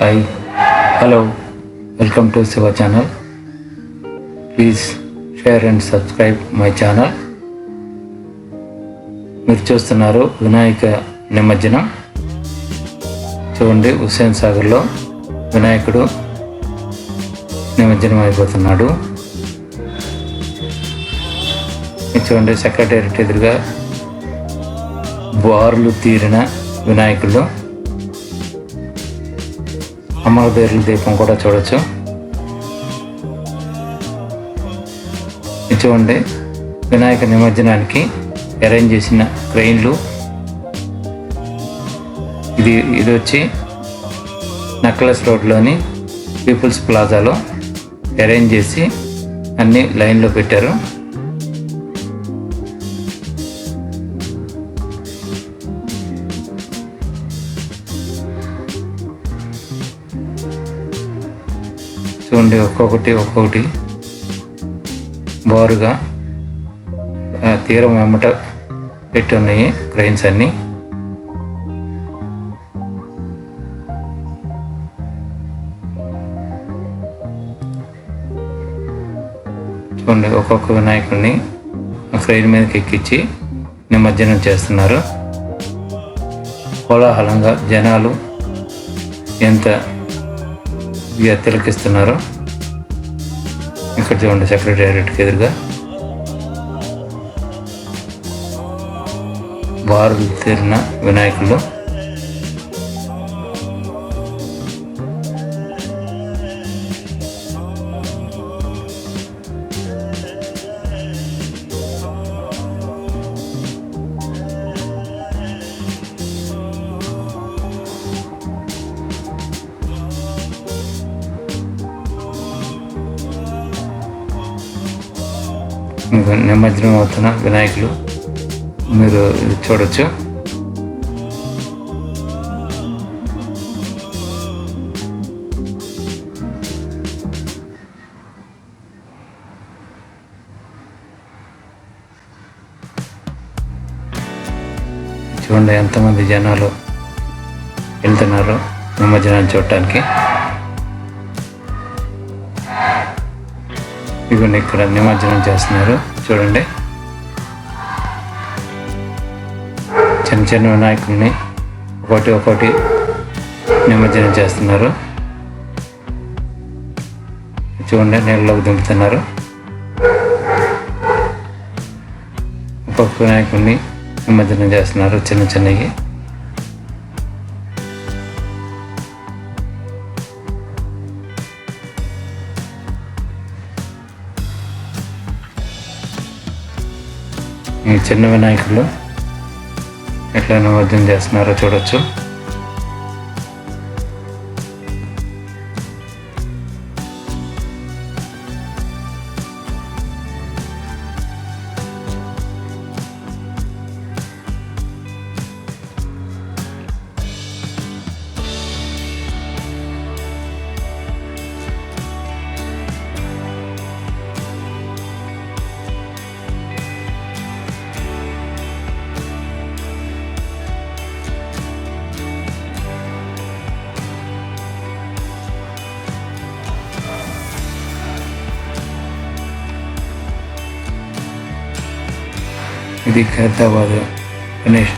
Hi, hello, welcome to Shiva channel. Please share and subscribe my channel. మీరు చూస్తున్నారు వినాయక నిమజ్జనం. చూడండి, హుస్సేన్ సాగర్లో వినాయకుడు నిమజ్జనం అయిపోతున్నాడు. చూడండి, సెక్రటేరియట్ ఎదురుగా బారులు తీరిన వినాయకుడు. అమరదేరుల దీపం కూడా చూడొచ్చు. చూడండి, వినాయక నిమజ్జనానికి అరేంజ్ చేసిన క్రెయిన్లు. ఇది వచ్చి నక్లెస్ రోడ్లోని పీపుల్స్ ప్లాజాలో అరేంజ్ చేసి అన్ని లైన్లో పెట్టారు. చూడండి, ఒక్కొక్కటి బారుగా తీరం వెంబట పెట్టి ఉన్నాయి క్రెయిన్స్ అన్నీ. చూడండి, ఒక్కొక్క వినాయకుడిని క్రెయిన్ మీదకి ఎక్కించి నిమజ్జనం చేస్తున్నారు. కోలాహలంగా జనాలు ఎంత తిలకిస్తున్నారు. ఇక్కడ చూడండి, సెక్రటేరియట్కి ఎదురుగా బారులు తీరిన వినాయకులు. నిమజ్జనం అవుతున్న వినాయకులు మీరు చూడొచ్చు. చూడండి, ఎంతమంది జనాలు వెళ్తున్నారు నిమజ్జనాన్ని చూడటానికి. ఇవన్నీ ఇక్కడ నిమజ్జనం చేస్తున్నారు. చూడండి, చిన్న చిన్న వినాయకుల్ని ఒకటి నిమజ్జనం చేస్తున్నారు. చూడండి, నీళ్ళలోకి దింపుతున్నారు. ఒక్కొక్క వినాయకుడిని నిమజ్జనం చేస్తున్నారు చిన్నవి. ఈ చిన్న వినాయకులు ఎట్లా నిమజ్జనం చేస్తున్నారో చూడొచ్చు. ఇది ఖైరతాబాద్ గణేష్.